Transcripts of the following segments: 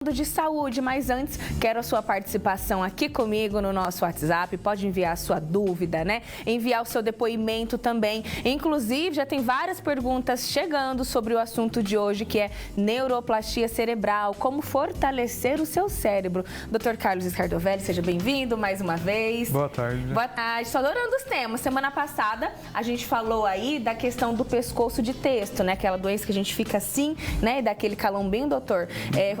De saúde, mas antes quero a sua participação aqui comigo no nosso WhatsApp. Pode enviar a sua dúvida, né? Enviar o seu depoimento também. Inclusive, já tem várias perguntas chegando sobre o assunto de hoje, que é neuroplastia cerebral, como fortalecer o seu cérebro. Dr. Carlos Scardovelli, seja bem-vindo mais uma vez. Boa tarde. Boa tarde. Estou adorando os temas. Semana passada a gente falou aí da questão do pescoço de texto, né? Aquela doença que a gente fica assim, né? E daquele calombinho, doutor.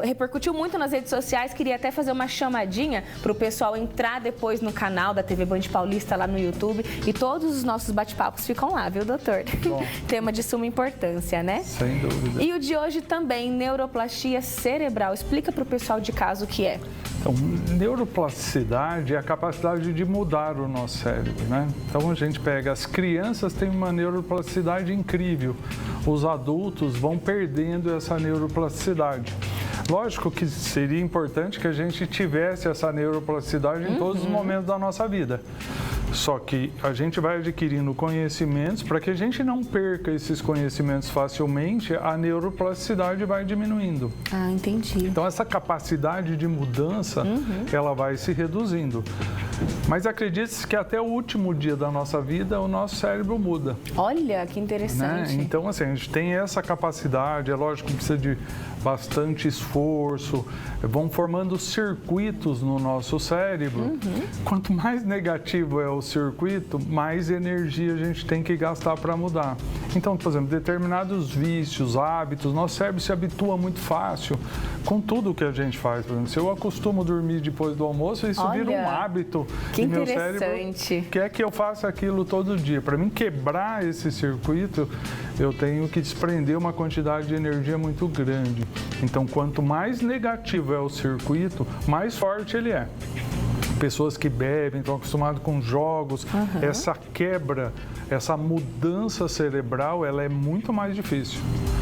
Repercutiu muito nas redes sociais, queria até fazer uma chamadinha para o pessoal entrar depois no canal da TV Band Paulista lá no YouTube e todos os nossos bate-papos ficam lá, viu, doutor? Bom. Tema de suma importância, né? Sem dúvida. E o de hoje também, neuroplastia cerebral. Explica para o pessoal de casa o que é. Então, neuroplasticidade é a capacidade de mudar o nosso cérebro, né? Então, a gente pega, as crianças têm uma neuroplasticidade incrível, os adultos vão perdendo essa neuroplasticidade. Lógico que seria importante que a gente tivesse essa neuroplasticidade em todos os momentos da nossa vida. Só que a gente vai adquirindo conhecimentos, para que a gente não perca esses conhecimentos facilmente, a neuroplasticidade vai diminuindo. Ah, entendi. Então, essa capacidade de mudança, ela vai se reduzindo. Mas acredite-se que até o último dia da nossa vida, o nosso cérebro muda. Olha, que interessante. Né? Então, assim, a gente tem essa capacidade, é lógico que precisa de bastante esforço, vão formando circuitos no nosso cérebro. Quanto mais negativo é o circuito, mais energia a gente tem que gastar para mudar. Então, por exemplo, determinados vícios, hábitos, nosso cérebro se habitua muito fácil com tudo que a gente faz. Por exemplo, se eu acostumo dormir depois do almoço, isso vira um hábito. Que e meu interessante. cérebro quer que eu faça aquilo todo dia. Para mim quebrar esse circuito, eu tenho que desprender uma quantidade de energia muito grande. Então, quanto mais negativo é o circuito, mais forte ele é. Pessoas que bebem, estão acostumadas com jogos, essa quebra, essa mudança cerebral, ela é muito mais difícil.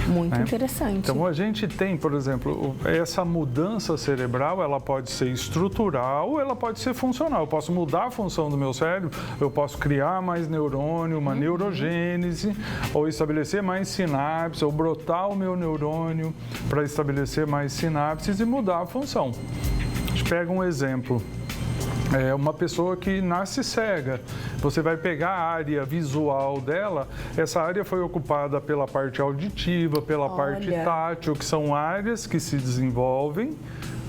Muito interessante. Então, a gente tem, por exemplo, essa mudança cerebral, ela pode ser estrutural ou ela pode ser funcional. Eu posso mudar a função do meu cérebro, eu posso criar mais neurônio, uma neurogênese, ou estabelecer mais sinapses, ou brotar o meu neurônio para estabelecer mais sinapses e mudar a função. A gente pega um exemplo. É uma pessoa que nasce cega. Você vai pegar a área visual dela, essa área foi ocupada pela parte auditiva, pela parte tátil, que são áreas que se desenvolvem,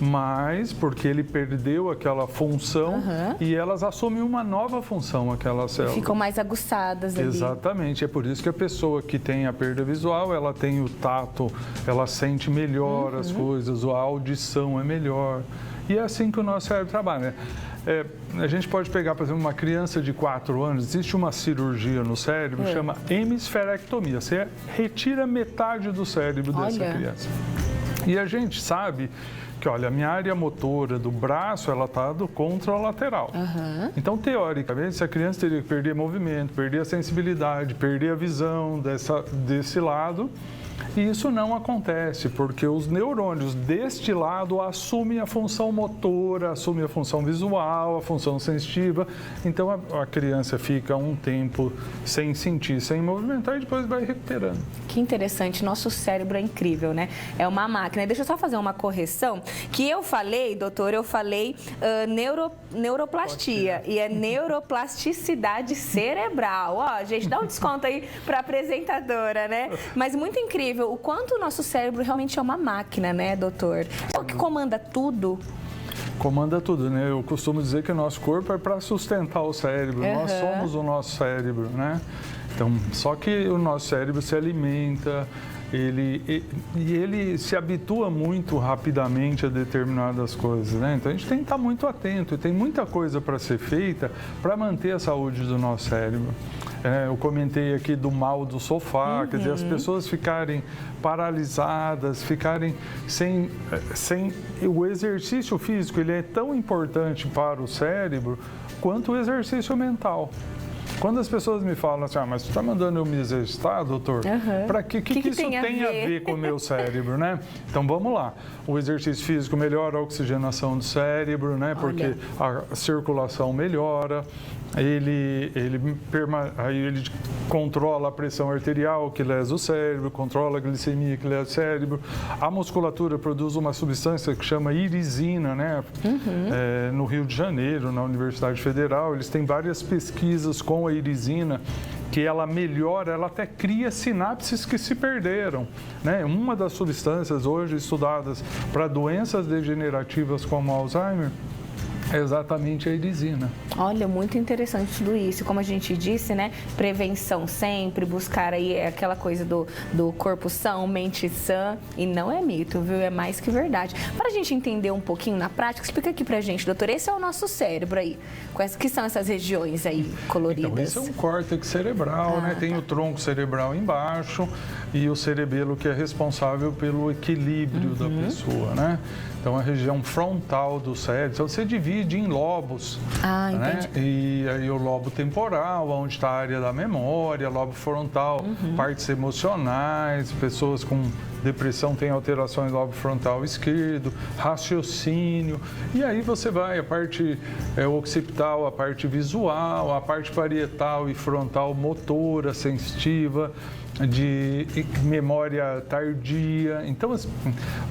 mas porque ele perdeu aquela função e elas assumem uma nova função, aquelas células. Ficam mais aguçadas ali. Exatamente, é por isso que a pessoa que tem a perda visual, ela tem o tato, ela sente melhor as coisas, a audição é melhor. E é assim que o nosso cérebro trabalha. A gente pode pegar, por exemplo, uma criança de 4 anos, existe uma cirurgia no cérebro, chama hemisferectomia. Você retira metade do cérebro dessa criança. E a gente sabe que, olha, a minha área motora do braço, ela está do contralateral. Então, teoricamente, se a criança teria que perder movimento, perder a sensibilidade, perder a visão desse lado. E isso não acontece, porque os neurônios deste lado assumem a função motora, assumem a função visual, a função sensitiva. Então, a criança fica um tempo sem sentir, sem movimentar e depois vai recuperando. Que interessante. Nosso cérebro é incrível, né? É uma máquina. Deixa eu só fazer uma correção. Que eu falei, doutor, neuroplastia. E é neuroplasticidade cerebral. Ó, gente, dá um desconto aí para a apresentadora, né? Mas muito incrível o quanto o nosso cérebro realmente é uma máquina, né, doutor? É o que comanda tudo. Comanda tudo, né? Eu costumo dizer que o nosso corpo é para sustentar o cérebro, nós somos o nosso cérebro, né? Então, só que o nosso cérebro se alimenta, ele se habitua muito rapidamente a determinadas coisas, né? Então, a gente tem que estar muito atento e tem muita coisa para ser feita para manter a saúde do nosso cérebro. Eu comentei aqui do mal do sofá, quer dizer, as pessoas ficarem paralisadas, ficarem sem... O exercício físico, ele é tão importante para o cérebro quanto o exercício mental. Quando as pessoas me falam assim, mas você está mandando eu me exercitar, doutor? Para que isso tem a ver com o meu cérebro, né? Então, vamos lá. O exercício físico melhora a oxigenação do cérebro, né? Porque a circulação melhora. Ele controla a pressão arterial, que lesa o cérebro, controla a glicemia, que lesa o cérebro. A musculatura produz uma substância que chama irisina, né? No Rio de Janeiro, na Universidade Federal, eles têm várias pesquisas com a irisina, que ela melhora, ela até cria sinapses que se perderam, né? Uma das substâncias hoje estudadas para doenças degenerativas como Alzheimer é exatamente a irisina. Olha, muito interessante tudo isso. Como a gente disse, né? Prevenção sempre, buscar aí aquela coisa do corpo são, mente sã. E não é mito, viu? É mais que verdade. Para a gente entender um pouquinho na prática, explica aqui pra gente, doutor. Esse é o nosso cérebro aí. Quais que são essas regiões aí coloridas? Então, esse é um córtex cerebral, né? Tem o tronco cerebral embaixo e o cerebelo, que é responsável pelo equilíbrio da pessoa, né? Então, a região frontal do cérebro, então você divide em lobos, né? E aí o lobo temporal, onde está a área da memória, lobo frontal, partes emocionais, pessoas com depressão têm alterações no lobo frontal esquerdo, raciocínio, e aí você vai, a parte occipital, a parte visual, a parte parietal e frontal motora, sensitiva, de memória tardia. Então,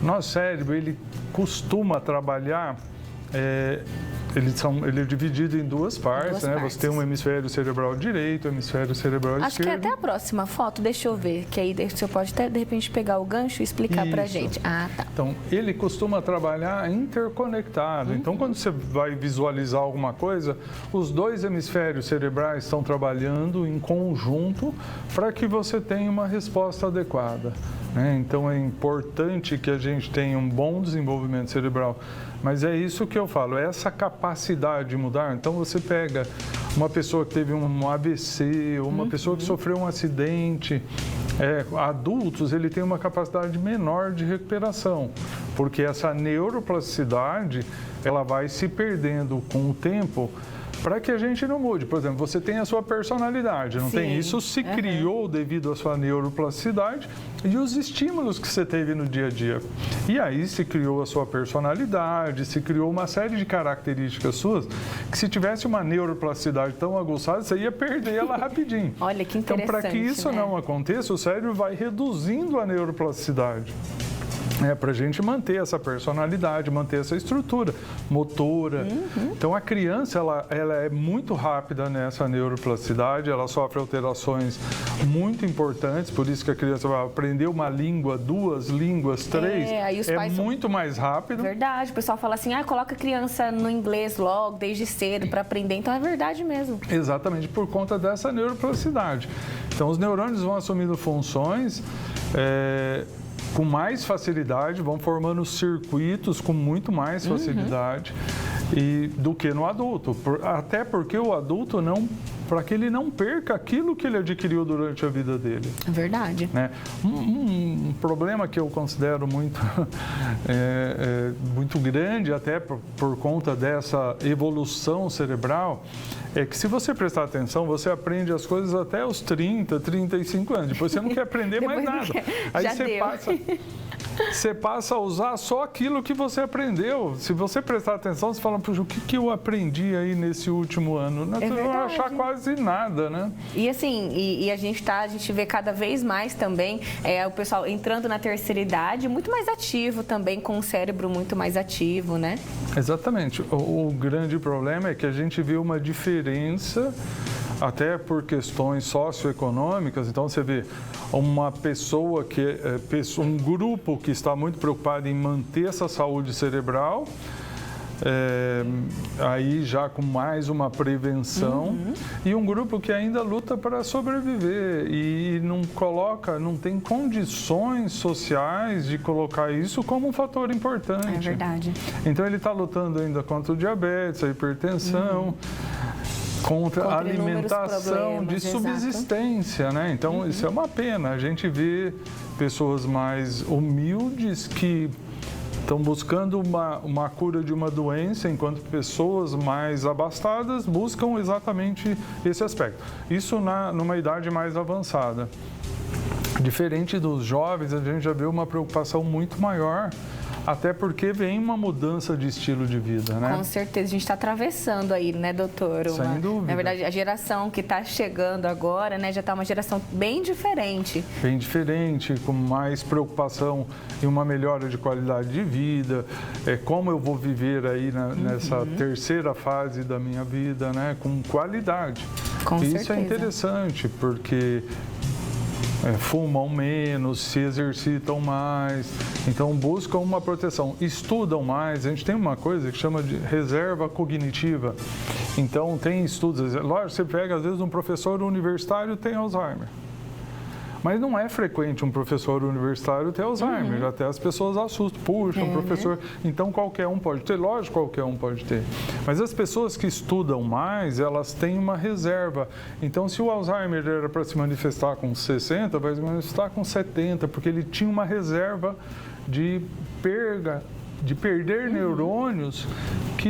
nosso cérebro, ele costuma trabalhar, ele é dividido em duas partes, né? Você tem um hemisfério cerebral direito, um hemisfério cerebral esquerdo. Acho que até a próxima foto, deixa eu ver, que aí você pode até, de repente, pegar o gancho e explicar pra gente. Ah, tá. Então, ele costuma trabalhar interconectado. Então, quando você vai visualizar alguma coisa, os dois hemisférios cerebrais estão trabalhando em conjunto para que você tenha uma resposta adequada, né? Então, é importante que a gente tenha um bom desenvolvimento cerebral. Mas é isso que eu falo, essa capacidade de mudar. Então, você pega uma pessoa que teve um AVC, ou uma pessoa que sofreu um acidente, adultos, ele tem uma capacidade menor de recuperação, porque essa neuroplasticidade, ela vai se perdendo com o tempo, para que a gente não mude. Por exemplo, você tem a sua personalidade, não tem? Isso se criou devido à sua neuroplasticidade e os estímulos que você teve no dia a dia. E aí se criou a sua personalidade, se criou uma série de características suas que, se tivesse uma neuroplasticidade tão aguçada, você ia perder ela rapidinho. Olha que interessante. Então, para que isso não aconteça, o cérebro vai reduzindo a neuroplasticidade. Para a gente manter essa personalidade, manter essa estrutura motora. Então, a criança, ela é muito rápida nessa neuroplasticidade, ela sofre alterações muito importantes, por isso que a criança vai aprender uma língua, 2 línguas, 3, aí os pais muito mais rápido. Verdade, o pessoal fala assim, coloca a criança no inglês logo, desde cedo, para aprender, então é verdade mesmo. Exatamente, por conta dessa neuroplasticidade. Então, os neurônios vão assumindo funções com mais facilidade, vão formando circuitos com muito mais facilidade do que no adulto. Até porque o adulto para que ele não perca aquilo que ele adquiriu durante a vida dele. É verdade. Né? Um problema que eu considero muito, muito grande, até por conta dessa evolução cerebral, é que, se você prestar atenção, você aprende as coisas até os 30, 35 anos. Depois você não quer aprender mais nada. Aí você passa a usar só aquilo que você aprendeu. Se você prestar atenção, você fala, puxa, o que eu aprendi aí nesse último ano? Você não vai achar quase nada, né? E assim, a gente vê cada vez mais também o pessoal entrando na terceira idade, muito mais ativo também, com o cérebro muito mais ativo, né? Exatamente. O grande problema é que a gente vê uma diferença, até por questões socioeconômicas. Então, você vê uma pessoa um grupo que está muito preocupado em manter essa saúde cerebral, aí já com mais uma prevenção, e um grupo que ainda luta para sobreviver e não tem condições sociais de colocar isso como um fator importante. É verdade. Então, ele está lutando ainda contra o diabetes, a hipertensão, contra a alimentação de subsistência, né? Então, isso é uma pena. A gente vê pessoas mais humildes que estão buscando uma cura de uma doença, enquanto pessoas mais abastadas buscam exatamente esse aspecto. Isso numa idade mais avançada. Diferente dos jovens, a gente já vê uma preocupação muito maior, até porque vem uma mudança de estilo de vida, né? Com certeza, a gente está atravessando aí, né, doutor? Sem dúvida. Na verdade, a geração que está chegando agora, né, já está uma geração bem diferente. Bem diferente, com mais preocupação em uma melhora de qualidade de vida, como eu vou viver aí nessa terceira fase da minha vida, né, com qualidade. Com certeza. Isso é interessante, porque fumam menos, se exercitam mais, então buscam uma proteção, estudam mais. A gente tem uma coisa que chama de reserva cognitiva. Então tem estudos, lógico, você pega às vezes um professor universitário tem Alzheimer. Mas não é frequente um professor universitário ter Alzheimer, até as pessoas assustam, puxa, um professor, então qualquer um pode ter, lógico, qualquer um pode ter. Mas as pessoas que estudam mais, elas têm uma reserva. Então, se o Alzheimer era para se manifestar com 60, vai se manifestar com 70, porque ele tinha uma reserva de perder neurônios, que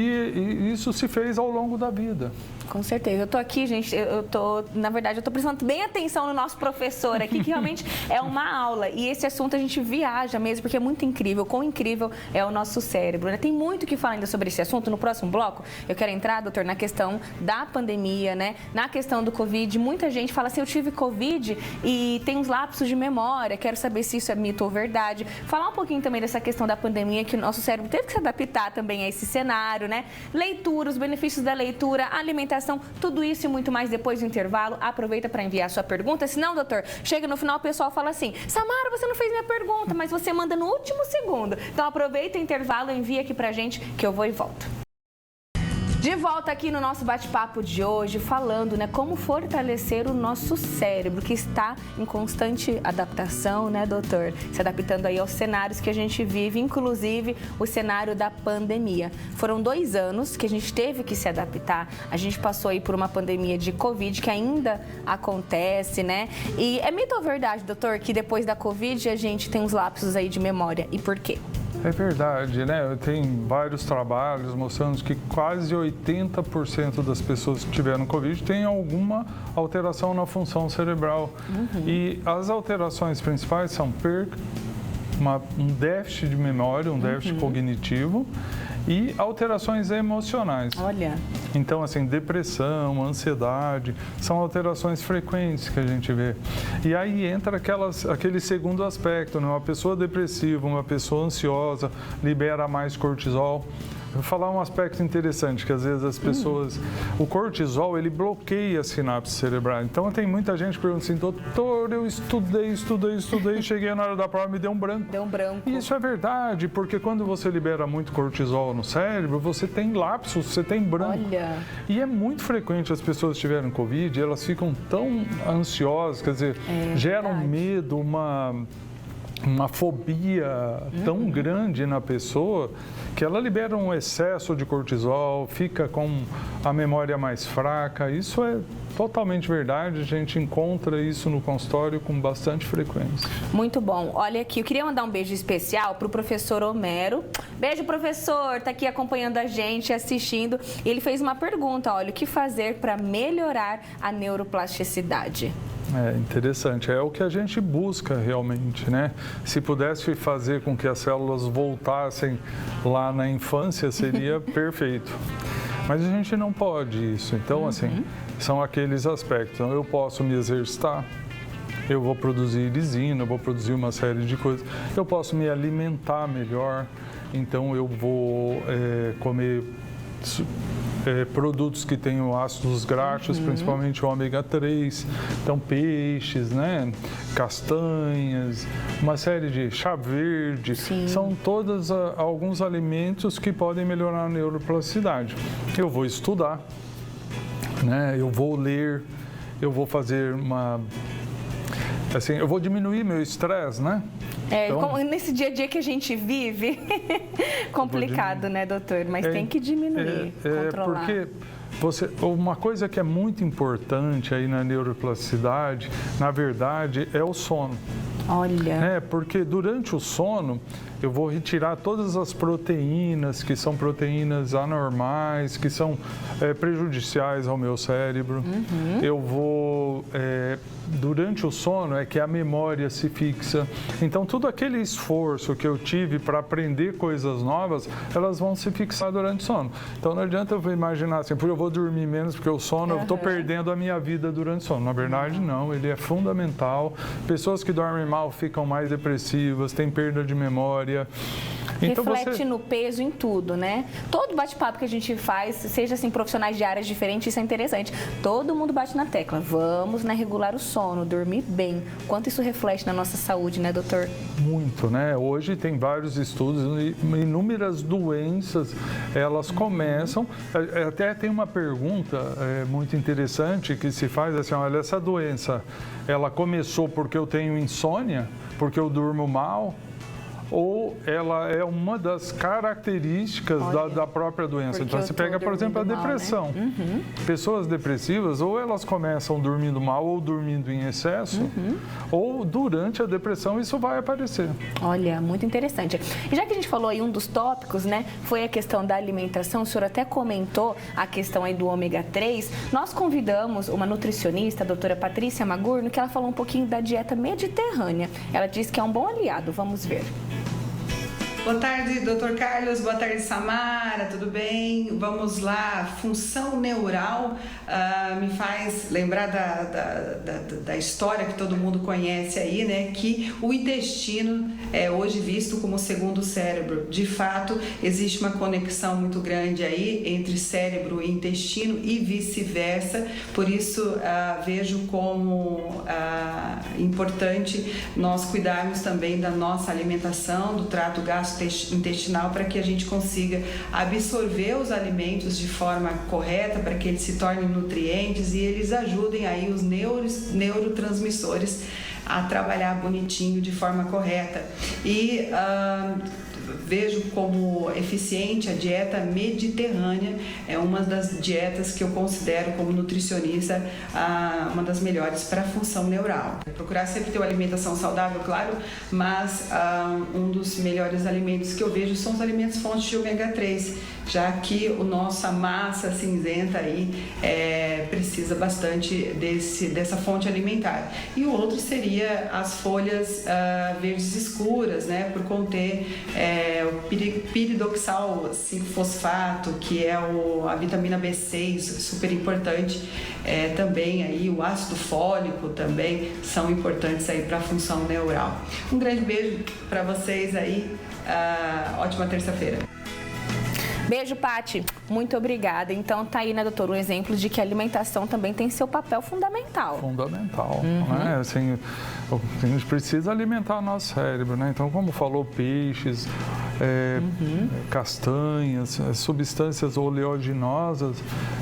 isso se fez ao longo da vida. Com certeza. Eu tô aqui, gente, na verdade, eu tô prestando bem atenção no nosso professor aqui, que realmente é uma aula. E esse assunto a gente viaja mesmo, porque é muito incrível. Quão incrível é o nosso cérebro, né? Tem muito o que falar ainda sobre esse assunto. No próximo bloco, eu quero entrar, doutor, na questão da pandemia, né? Na questão do Covid. Muita gente fala assim, eu tive Covid e tem uns lapsos de memória. Quero saber se isso é mito ou verdade. Falar um pouquinho também dessa questão da pandemia, que o nosso cérebro teve que se adaptar também a esse cenário, né? Leitura, os benefícios da leitura, alimentação, tudo isso e muito mais depois do intervalo. Aproveita para enviar a sua pergunta. Se não, doutor, chega no final o pessoal fala assim, Samara, você não fez minha pergunta, mas você manda no último segundo. Então aproveita o intervalo, envia aqui pra gente que eu vou e volto. De volta aqui no nosso bate-papo de hoje, falando, né, como fortalecer o nosso cérebro, que está em constante adaptação, né, doutor? Se adaptando aí aos cenários que a gente vive, inclusive o cenário da pandemia. Foram 2 anos que a gente teve que se adaptar. A gente passou aí por uma pandemia de Covid que ainda acontece, né? E é mito ou verdade, doutor, que depois da Covid a gente tem uns lapsos aí de memória? E por quê? É verdade, né? Tem vários trabalhos mostrando que quase 80% das pessoas que tiveram Covid têm alguma alteração na função cerebral. E as alterações principais são perca, um déficit de memória, um déficit cognitivo e alterações emocionais. Olha. Então, assim, depressão, ansiedade, são alterações frequentes que a gente vê. E aí entra aquele segundo aspecto, né? Uma pessoa depressiva, uma pessoa ansiosa, libera mais cortisol. Vou falar um aspecto interessante, que às vezes as pessoas... O cortisol, ele bloqueia as sinapses cerebrais. Então, tem muita gente que pergunta assim, doutor, eu estudei, cheguei na hora da prova e me deu um branco. Deu um branco. E isso é verdade, porque quando você libera muito cortisol no cérebro, você tem lapsos, você tem branco. Olha. E é muito frequente as pessoas que tiveram Covid, elas ficam tão ansiosas, quer dizer, geram medo, uma fobia tão grande na pessoa que ela libera um excesso de cortisol, fica com a memória mais fraca. Isso é totalmente verdade, a gente encontra isso no consultório com bastante frequência. Muito bom. Olha aqui, eu queria mandar um beijo especial para o professor Homero. Beijo, professor, tá aqui acompanhando a gente, assistindo. Ele fez uma pergunta, olha, o que fazer para melhorar a neuroplasticidade? É interessante, é o que a gente busca realmente, né? Se pudesse fazer com que as células voltassem lá na infância, seria perfeito. Mas a gente não pode isso. Então, assim, são aqueles aspectos. Então, eu posso me exercitar, eu vou produzir lisina, eu vou produzir uma série de coisas. Eu posso me alimentar melhor, então eu vou comer produtos que tenham ácidos graxos, principalmente o ômega 3, então peixes, né, castanhas, uma série de chá verde, são todos alguns alimentos que podem melhorar a neuroplasticidade. Eu vou estudar, né, eu vou ler, eu vou fazer eu vou diminuir meu estresse, né? Então, nesse dia a dia que a gente vive, complicado, né, doutor? Mas tem que diminuir, controlar. Porque Uma coisa que é muito importante aí na neuroplasticidade, na verdade, é o sono. Olha. Porque durante o sono eu vou retirar todas as proteínas que são proteínas anormais, que são prejudiciais ao meu cérebro. Eu vou, durante o sono, é que a memória se fixa. Então, todo aquele esforço que eu tive para aprender coisas novas, elas vão se fixar durante o sono. Então, não adianta eu imaginar assim, porque eu vou dormir menos, porque o sono, eu estou perdendo a minha vida durante o sono. Na verdade, não. Ele é fundamental. Pessoas que dormem mal ficam mais depressivas, têm perda de memória. Então, reflete no peso, em tudo, né? Todo bate-papo que a gente faz, seja assim, profissionais de áreas diferentes, isso é interessante. Todo mundo bate na tecla. Vamos, né, regular o sono, dormir bem. Quanto isso reflete na nossa saúde, né, doutor? Muito, né? Hoje tem vários estudos, inúmeras doenças, elas começam... Até tem uma pergunta muito interessante que se faz assim, olha, essa doença, ela começou porque eu tenho insônia, porque eu durmo mal, ou ela é uma das características da própria doença. Então, você pega, por exemplo, a depressão. Mal, né? Pessoas depressivas, ou elas começam dormindo mal ou dormindo em excesso, ou durante a depressão isso vai aparecer. Olha, muito interessante. E já que a gente falou aí, um dos tópicos, né, foi a questão da alimentação, o senhor até comentou a questão aí do ômega 3, nós convidamos uma nutricionista, a doutora Patrícia Magurno, que ela falou um pouquinho da dieta mediterrânea. Ela disse que é um bom aliado, vamos ver. Boa tarde, doutor Carlos. Boa tarde, Samara. Tudo bem? Vamos lá. Função neural me faz lembrar da história que todo mundo conhece aí, né? Que o intestino é hoje visto como o segundo cérebro. De fato, existe uma conexão muito grande aí entre cérebro e intestino e vice-versa. Por isso, vejo como importante nós cuidarmos também da nossa alimentação, do trato gastrointestinal, para que a gente consiga absorver os alimentos de forma correta, para que eles se tornem nutrientes e eles ajudem aí os neurotransmissores a trabalhar bonitinho de forma correta. E vejo como eficiente a dieta mediterrânea, é uma das dietas que eu considero como nutricionista uma das melhores para a função neural. Procurar sempre ter uma alimentação saudável, claro, mas um dos melhores alimentos que eu vejo são os alimentos fontes de ômega 3, já que a nossa massa cinzenta aí precisa bastante dessa fonte alimentar. E o outro seria as folhas verdes escuras, né, por conter o piridoxal 5-fosfato, que é a vitamina B6, super importante, também aí o ácido fólico também são importantes aí para a função neural. Um grande beijo para vocês aí, ótima terça-feira. Beijo, Pati. Muito obrigada. Então, tá aí, né, doutor, um exemplo de que a alimentação também tem seu papel fundamental. Fundamental, né? Assim, a gente precisa alimentar o nosso cérebro, né? Então, como falou, peixes, castanhas, substâncias oleaginosas,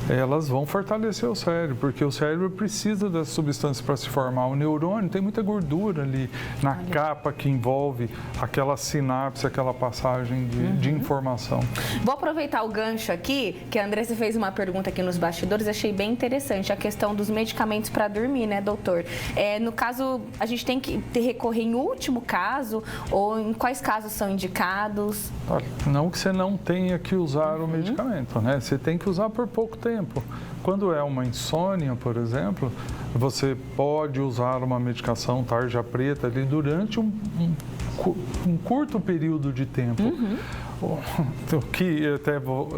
elas vão fortalecer o cérebro, porque o cérebro precisa dessas substâncias para se formar. O neurônio tem muita gordura ali na capa que envolve aquela sinapse, aquela passagem de informação. Vou aproveitar o gancho aqui, que a Andressa fez uma pergunta aqui nos bastidores, achei bem interessante a questão dos medicamentos para dormir, né, doutor? No caso, a gente tem que recorrer em último caso, ou em quais casos são indicados? Não que você não tenha que usar o medicamento, né? Você tem que usar por pouco tempo. Quando é uma insônia, por exemplo, você pode usar uma medicação tarja preta ali durante um curto período de tempo. O que até vou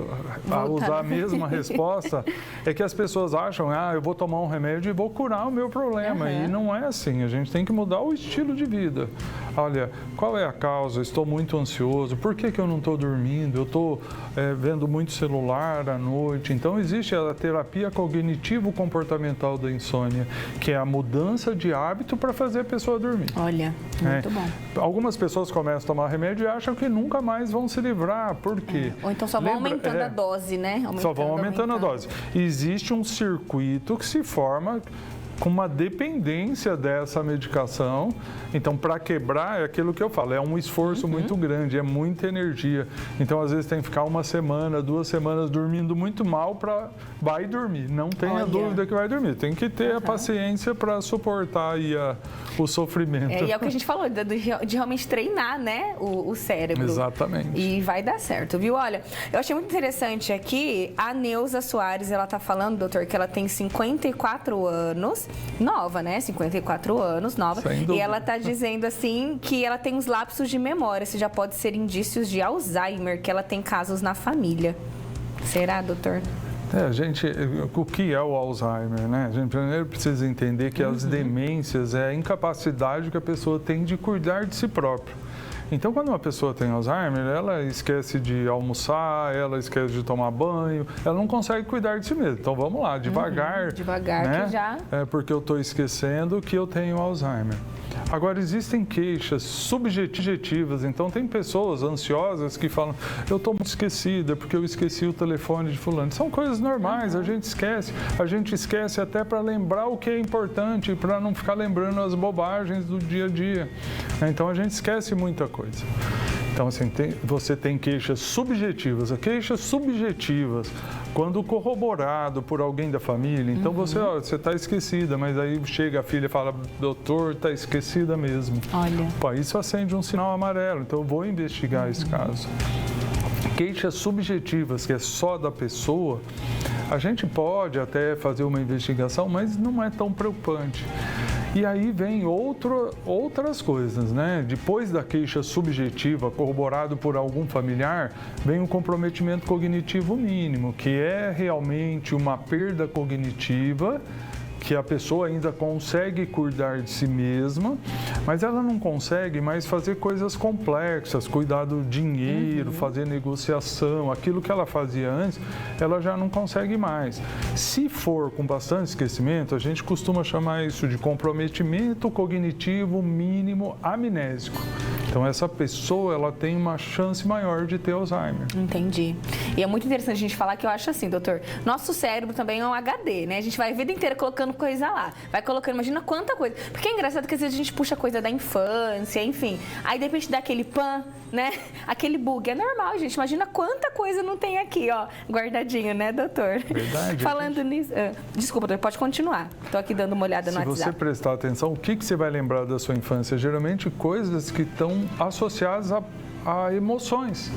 usar a mesma resposta é que as pessoas acham, eu vou tomar um remédio e vou curar o meu problema. E não é assim, a gente tem que mudar o estilo de vida. Olha, qual é a causa? Estou muito ansioso, por que eu não estou dormindo? Eu estou vendo muito celular à noite. Então, existe a terapia cognitivo-comportamental da insônia, que é a mudança de hábito para fazer a pessoa dormir. Olha, muito bom. Algumas pessoas começam a tomar remédio e acham que nunca mais vão se livrar. Por quê? Ou então só vão aumentando a dose, né? Só vão aumentando a dose. Existe um circuito que se forma com uma dependência dessa medicação. Então, para quebrar, é aquilo que eu falo, é um esforço muito grande, é muita energia. Então, às vezes, tem que ficar 1 semana, 2 semanas dormindo muito mal para vai dormir. Não tenha dúvida que vai dormir. Tem que ter a paciência para suportar aí o sofrimento. E é o que a gente falou, de realmente treinar, né, o cérebro. Exatamente. E vai dar certo, viu? Olha, eu achei muito interessante aqui, a Neuza Soares, ela tá falando, doutor, que ela tem 54 anos, nova, né? 54 anos, nova. Sem dúvida. E ela tá dizendo, assim, que ela tem uns lapsos de memória, isso já pode ser indícios de Alzheimer, que ela tem casos na família. Será, doutor? O que é o Alzheimer, né? A gente primeiro precisa entender que as demências é a incapacidade que a pessoa tem de cuidar de si própria. Então, quando uma pessoa tem Alzheimer, ela esquece de almoçar, ela esquece de tomar banho, ela não consegue cuidar de si mesma. Então, vamos lá, devagar. Devagar, né? Que já... É porque eu estou esquecendo que eu tenho Alzheimer. Agora, existem queixas subjetivas, então tem pessoas ansiosas que falam, eu estou muito esquecida porque eu esqueci o telefone de fulano. São coisas normais, a gente esquece até para lembrar o que é importante, para não ficar lembrando as bobagens do dia a dia. Então, a gente esquece muita coisa. Então, assim, você tem queixas subjetivas. As queixas subjetivas, quando corroborado por alguém da família, então você está esquecida, mas aí chega a filha e fala, doutor, está esquecida mesmo. Olha. Pô, isso acende um sinal amarelo, então eu vou investigar esse caso. Queixas subjetivas, que é só da pessoa, a gente pode até fazer uma investigação, mas não é tão preocupante. E aí vem outras coisas, né? Depois da queixa subjetiva, corroborado por algum familiar, vem o comprometimento cognitivo mínimo, que é realmente uma perda cognitiva, que a pessoa ainda consegue cuidar de si mesma, mas ela não consegue mais fazer coisas complexas, cuidar do dinheiro, fazer negociação, aquilo que ela fazia antes, ela já não consegue mais. Se for com bastante esquecimento, a gente costuma chamar isso de comprometimento cognitivo mínimo amnésico. Então, essa pessoa, ela tem uma chance maior de ter Alzheimer. Entendi. E é muito interessante a gente falar que eu acho assim, doutor, nosso cérebro também é um HD, né? A gente vai a vida inteira colocando coisa lá. Vai colocando, imagina quanta coisa. Porque é engraçado que às vezes a gente puxa coisa da infância, enfim. Aí, de repente, dá aquele pan, né? Aquele bug. É normal, gente. Imagina quanta coisa não tem aqui, ó, guardadinho, né, doutor? Verdade. Falando nisso... Desculpa, doutor, pode continuar. Tô aqui dando uma olhada no WhatsApp. Se você prestar atenção, o que você vai lembrar da sua infância? Geralmente, coisas que estão associadas a emoções.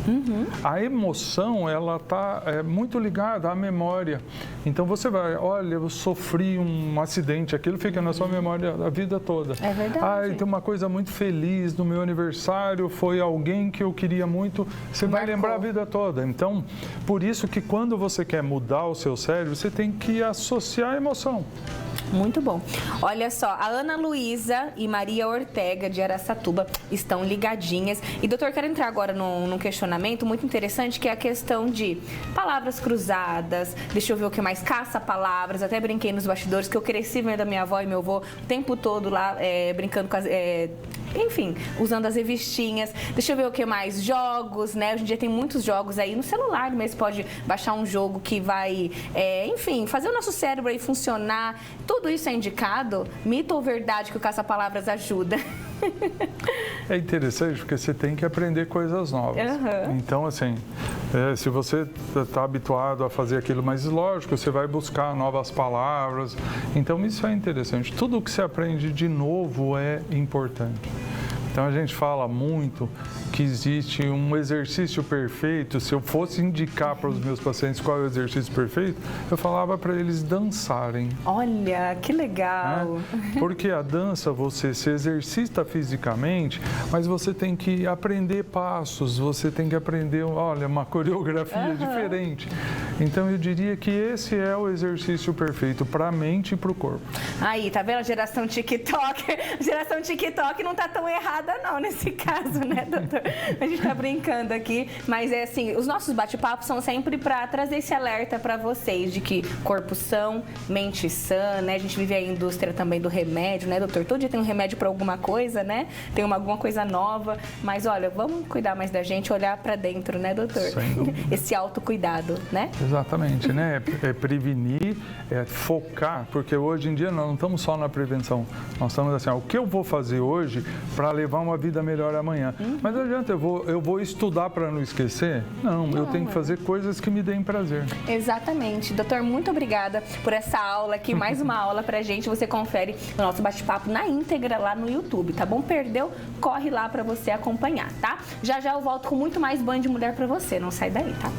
A emoção, ela está muito ligada à memória. Então, você vai, olha, eu sofri um acidente, aquilo fica na sua memória a vida toda. É verdade. Tem uma coisa muito feliz no meu aniversário, foi alguém que eu queria muito, você vai lembrar a vida toda. Então, por isso que quando você quer mudar o seu cérebro, você tem que associar a emoção. Muito bom. Olha só, a Ana Luísa e Maria Ortega, de Araçatuba, estão ligadinhas. E, doutor, quero entrar agora num questionamento muito interessante, que é a questão de palavras cruzadas. Deixa eu ver o que mais. Caça-palavras. Até brinquei nos bastidores, que eu cresci vendo a minha avó e meu avô o tempo todo lá, brincando com as... enfim, usando as revistinhas. Deixa eu ver o que mais. Jogos, né? Hoje em dia tem muitos jogos aí. No celular mesmo pode baixar um jogo que vai, enfim, fazer o nosso cérebro aí funcionar. Tudo isso é indicado? Mito ou verdade que o caça-palavras ajuda? É interessante porque você tem que aprender coisas novas. Então, assim, se você está habituado a fazer aquilo, mas lógico, você vai buscar novas palavras. Então, isso é interessante. Tudo que você aprende de novo é importante. Então, a gente fala muito que existe um exercício perfeito. Se eu fosse indicar para os meus pacientes qual é o exercício perfeito, eu falava para eles dançarem. Olha, que legal! Porque a dança, você se exercita fisicamente, mas você tem que aprender passos, você tem que aprender, olha, uma coreografia diferente. Então, eu diria que esse é o exercício perfeito para a mente e para o corpo. Aí, tá vendo a geração TikTok? A geração TikTok não tá tão errada não, nesse caso, né, doutor? A gente tá brincando aqui, mas é assim, os nossos bate-papos são sempre para trazer esse alerta para vocês de que corpo são, mente sã, né? A gente vive a indústria também do remédio, né, doutor? Todo dia tem um remédio para alguma coisa, né? Tem alguma coisa nova, mas olha, vamos cuidar mais da gente, olhar para dentro, né, doutor? Sem dúvida. Esse autocuidado, né? Exatamente, né? É prevenir, é focar, porque hoje em dia nós não estamos só na prevenção, nós estamos assim, o que eu vou fazer hoje para levar uma vida melhor amanhã? Mas não adianta, eu vou estudar para não esquecer? Não, eu tenho que fazer coisas que me deem prazer. Exatamente. Doutor, muito obrigada por essa aula aqui, mais uma aula pra gente. Você confere o nosso bate-papo na íntegra lá no YouTube, tá bom? Perdeu? Corre lá pra você acompanhar, tá? Já já eu volto com muito mais Band Mulher pra você, não sai daí, tá?